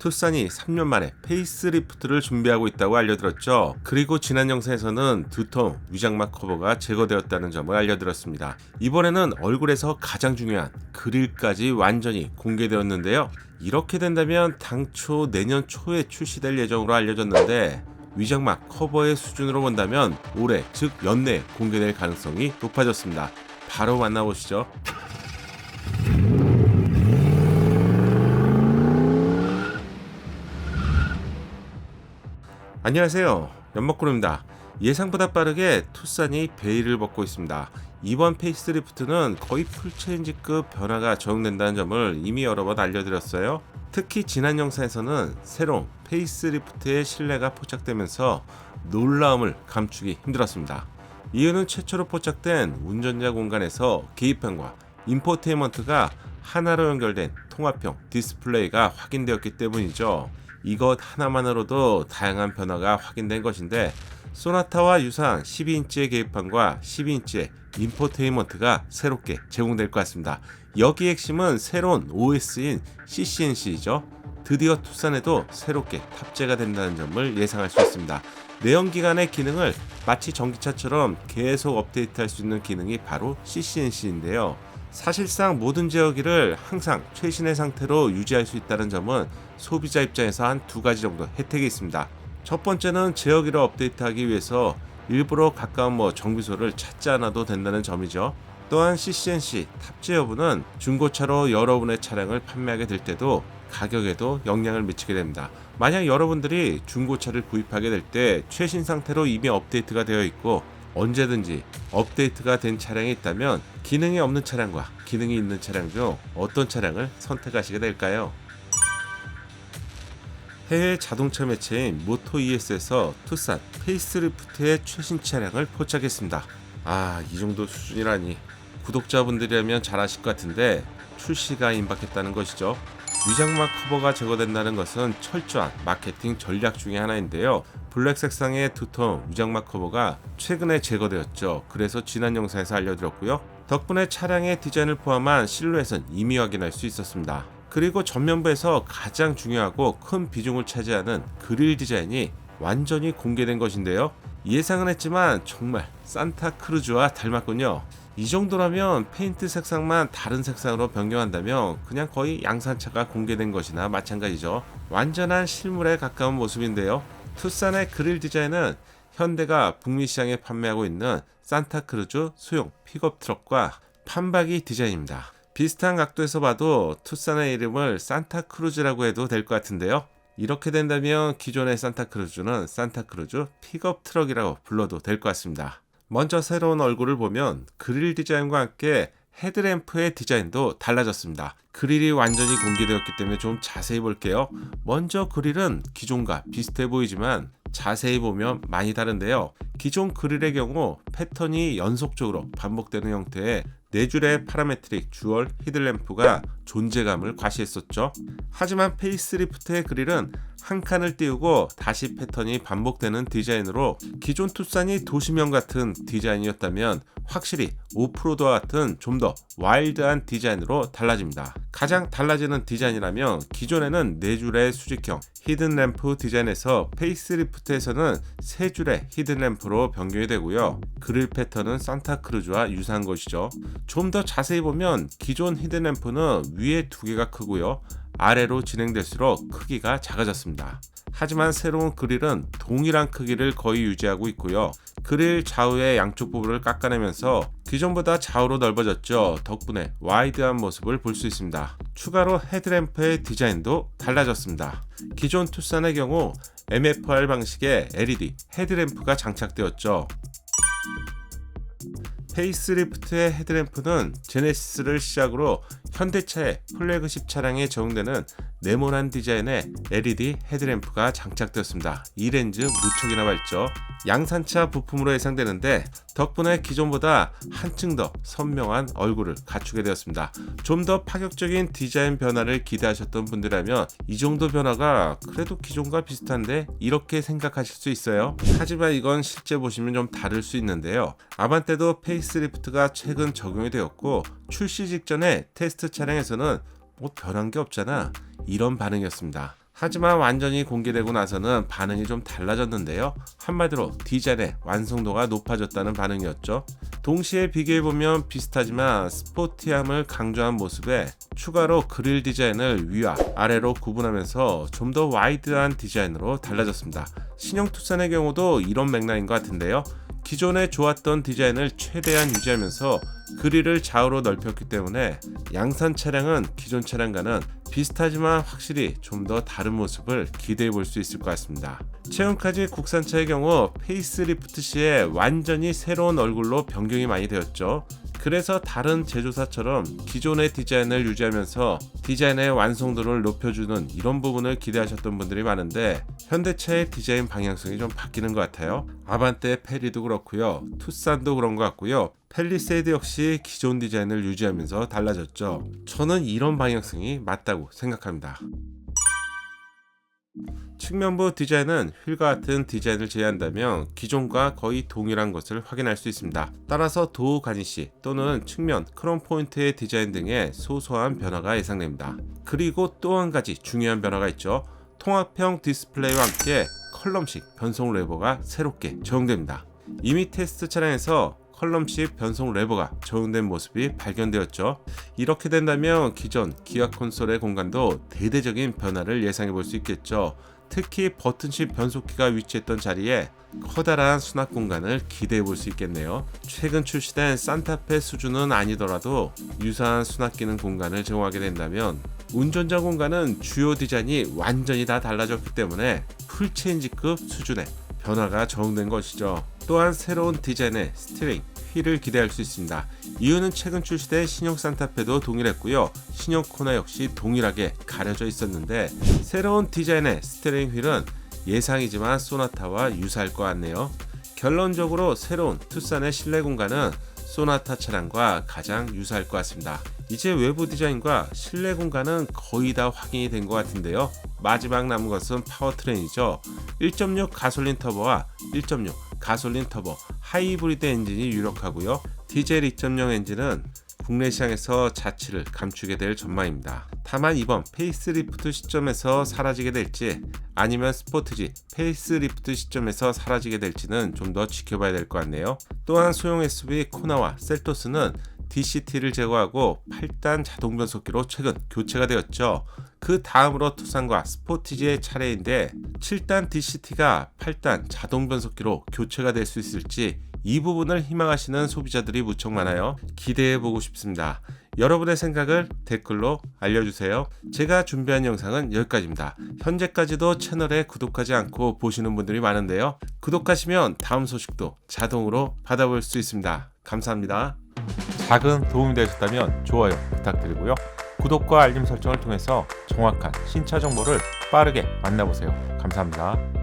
투싼이 3년 만에 페이스리프트를 준비하고 있다고 알려들었죠. 그리고 지난 영상에서는 두통 위장막 커버가 제거되었다는 점을 알려드렸습니다. 이번에는 얼굴에서 가장 중요한 그릴까지 완전히 공개되었는데요. 이렇게 된다면 당초 내년 초에 출시될 예정으로 알려졌는데 위장막 커버의 수준으로 본다면 올해 즉 연내에 공개될 가능성이 높아졌습니다. 바로 만나보시죠. 안녕하세요, 연목구름입니다. 예상보다 빠르게 투싼이 베일을 벗고 있습니다. 이번 페이스리프트는 거의 풀체인지급 변화가 적용된다는 점을 이미 여러 번 알려드렸어요. 특히 지난 영상에서는 새로운 페이스리프트의 신뢰가 포착되면서 놀라움을 감추기 힘들었습니다. 이유는 최초로 포착된 운전자 공간에서 계기판과 인포테인먼트가 하나로 연결된 통합형 디스플레이가 확인되었기 때문이죠. 이것 하나만으로도 다양한 변화가 확인된 것인데 소나타와 유사한 12인치의 계기판과 12인치의 인포테인먼트가 새롭게 제공될 것 같습니다. 여기 핵심은 새로운 OS인 CCNC이죠. 드디어 투싼에도 새롭게 탑재가 된다는 점을 예상할 수 있습니다. 내연기관의 기능을 마치 전기차처럼 계속 업데이트할 수 있는 기능이 바로 CCNC인데요. 사실상 모든 제어기를 항상 최신의 상태로 유지할 수 있다는 점은 소비자 입장에서 한 두 가지 정도 혜택이 있습니다. 첫 번째는 제어기를 업데이트하기 위해서 일부러 가까운 정비소를 찾지 않아도 된다는 점이죠. 또한 CCNC 탑재 여부는 중고차로 여러분의 차량을 판매하게 될 때도 가격에도 영향을 미치게 됩니다. 만약 여러분들이 중고차를 구입하게 될 때 최신 상태로 이미 업데이트가 되어 있고 언제든지 업데이트가 된 차량이 있다면 기능이 없는 차량과 기능이 있는 차량 중 어떤 차량을 선택하시게 될까요? 해외 자동차 매체인 모토ES에서 투싼 페이스리프트의 최신 차량을 포착했습니다. 이 정도 수준이라니 구독자분들이라면 잘 아실 것 같은데 출시가 임박했다는 것이죠. 위장막 커버가 제거된다는 것은 철저한 마케팅 전략 중에 하나인데요. 블랙 색상의 두통 위장막 커버가 최근에 제거되었죠. 그래서 지난 영상에서 알려드렸고요. 덕분에 차량의 디자인을 포함한 실루엣은 이미 확인할 수 있었습니다. 그리고 전면부에서 가장 중요하고 큰 비중을 차지하는 그릴 디자인이 완전히 공개된 것인데요. 예상은 했지만 정말 산타크루즈와 닮았군요. 이 정도라면 페인트 색상만 다른 색상으로 변경한다면 그냥 거의 양산차가 공개된 것이나 마찬가지죠. 완전한 실물에 가까운 모습인데요. 투싼의 그릴 디자인은 현대가 북미 시장에 판매하고 있는 산타크루즈 소형 픽업 트럭과 판박이 디자인입니다. 비슷한 각도에서 봐도 투싼의 이름을 산타크루즈라고 해도 될 것 같은데요. 이렇게 된다면 기존의 산타크루즈는 산타크루즈 픽업 트럭이라고 불러도 될 것 같습니다. 먼저 새로운 얼굴을 보면 그릴 디자인과 함께 헤드램프의 디자인도 달라졌습니다. 그릴이 완전히 공개되었기 때문에 좀 자세히 볼게요. 먼저 그릴은 기존과 비슷해 보이지만 자세히 보면 많이 다른데요. 기존 그릴의 경우 패턴이 연속적으로 반복되는 형태의 4줄의 파라메트릭 듀얼 히드램프가 존재감을 과시했었죠. 하지만 페이스리프트의 그릴은 한 칸을 띄우고 다시 패턴이 반복되는 디자인으로 기존 투싼이 도시명 같은 디자인이었다면 확실히 오프로드와 같은 좀 더 와일드한 디자인으로 달라집니다. 가장 달라지는 디자인이라면 기존에는 4줄의 수직형 히든램프 디자인에서 페이스리프트에서는 3줄의 히든램프로 변경이 되고요. 그릴 패턴은 산타크루즈와 유사한 것이죠. 좀 더 자세히 보면 기존 히든램프는 위에 2개가 크고요. 아래로 진행될수록 크기가 작아졌습니다. 하지만 새로운 그릴은 동일한 크기를 거의 유지하고 있고요. 그릴 좌우의 양쪽 부분을 깎아내면서 기존보다 좌우로 넓어졌죠. 덕분에 와이드한 모습을 볼 수 있습니다. 추가로 헤드램프의 디자인도 달라졌습니다. 기존 투싼의 경우 MFR 방식의 LED 헤드램프가 장착되었죠. 페이스리프트의 헤드램프는 제네시스를 시작으로 현대차의 플래그십 차량에 적용되는 네모난 디자인의 LED 헤드램프가 장착되었습니다. 이 렌즈 무척이나 밝죠. 양산차 부품으로 예상되는데 덕분에 기존보다 한층 더 선명한 얼굴을 갖추게 되었습니다. 좀 더 파격적인 디자인 변화를 기대하셨던 분들이라면 이 정도 변화가 그래도 기존과 비슷한데 이렇게 생각하실 수 있어요. 하지만 이건 실제 보시면 좀 다를 수 있는데요. 아반떼도 페이스리프트가 최근 적용이 되었고 출시 직전에 테스트 차량에서는 변한 게 없잖아, 이런 반응이었습니다. 하지만 완전히 공개되고 나서는 반응이 좀 달라졌는데요. 한마디로 디자인의 완성도가 높아졌다는 반응이었죠. 동시에 비교해보면 비슷하지만 스포티함을 강조한 모습에 추가로 그릴 디자인을 위와 아래로 구분하면서 좀 더 와이드한 디자인으로 달라졌습니다. 신형 투싼의 경우도 이런 맥락인 것 같은데요. 기존에 좋았던 디자인을 최대한 유지하면서 그릴을 좌우로 넓혔기 때문에 양산 차량은 기존 차량과는 비슷하지만 확실히 좀 더 다른 모습을 기대해 볼 수 있을 것 같습니다. 최근까지 국산차의 경우 페이스리프트 시에 완전히 새로운 얼굴로 변경이 많이 되었죠. 그래서 다른 제조사처럼 기존의 디자인을 유지하면서 디자인의 완성도를 높여주는 이런 부분을 기대하셨던 분들이 많은데 현대차의 디자인 방향성이 좀 바뀌는 것 같아요. 아반떼 페리도 그렇고요. 투싼도 그런 것 같고요. 팰리세이드 역시 기존 디자인을 유지하면서 달라졌죠. 저는 이런 방향성이 맞다고 생각합니다. 측면부 디자인은 휠과 같은 디자인을 제외한다면 기존과 거의 동일한 것을 확인할 수 있습니다. 따라서 도어 가니쉬 또는 측면 크롬 포인트의 디자인 등의 소소한 변화가 예상됩니다. 그리고 또 한 가지 중요한 변화가 있죠. 통합형 디스플레이와 함께 컬럼식 변속 레버가 새롭게 적용됩니다. 이미 테스트 차량에서 컬럼식 변속 레버가 적용된 모습이 발견되었죠. 이렇게 된다면 기존 기아 콘솔의 공간도 대대적인 변화를 예상해 볼 수 있겠죠. 특히 버튼식 변속기가 위치했던 자리에 커다란 수납 공간을 기대해 볼 수 있겠네요. 최근 출시된 산타페 수준은 아니더라도 유사한 수납 기능 공간을 제공하게 된다면 운전자 공간은 주요 디자인이 완전히 다 달라졌기 때문에 풀체인지급 수준의 변화가 적용된 것이죠. 또한 새로운 디자인의 스티어링, 휠을 기대할 수 있습니다. 이유는 최근 출시된 신형 산타페도 동일했고요. 신형 코나 역시 동일하게 가려져 있었는데 새로운 디자인의 스티어링 휠은 예상이지만 소나타와 유사할 것 같네요. 결론적으로 새로운 투싼의 실내 공간은 소나타 차량과 가장 유사할 것 같습니다. 이제 외부 디자인과 실내 공간은 거의 다 확인이 된 것 같은데요. 마지막 남은 것은 파워트레인이죠. 1.6 가솔린 터보와 1.6 가솔린 터보 하이브리드 엔진이 유력하고요. 디젤 2.0 엔진은 국내 시장에서 자취를 감추게 될 전망입니다. 다만 이번 페이스리프트 시점에서 사라지게 될지 아니면 스포티지 페이스리프트 시점에서 사라지게 될지는 좀 더 지켜봐야 될 것 같네요. 또한 소형 SUV 코나와 셀토스는 DCT를 제거하고 8단 자동 변속기로 최근 교체가 되었죠. 그 다음으로 투싼과 스포티지의 차례인데 7단 DCT가 8단 자동 변속기로 교체가 될 수 있을지 이 부분을 희망하시는 소비자들이 무척 많아요. 기대해보고 싶습니다. 여러분의 생각을 댓글로 알려주세요. 제가 준비한 영상은 여기까지입니다. 현재까지도 채널에 구독하지 않고 보시는 분들이 많은데요. 구독하시면 다음 소식도 자동으로 받아볼 수 있습니다. 감사합니다. 작은 도움이 되셨다면 좋아요 부탁드리고요. 구독과 알림 설정을 통해서 정확한 신차 정보를 빠르게 만나보세요. 감사합니다.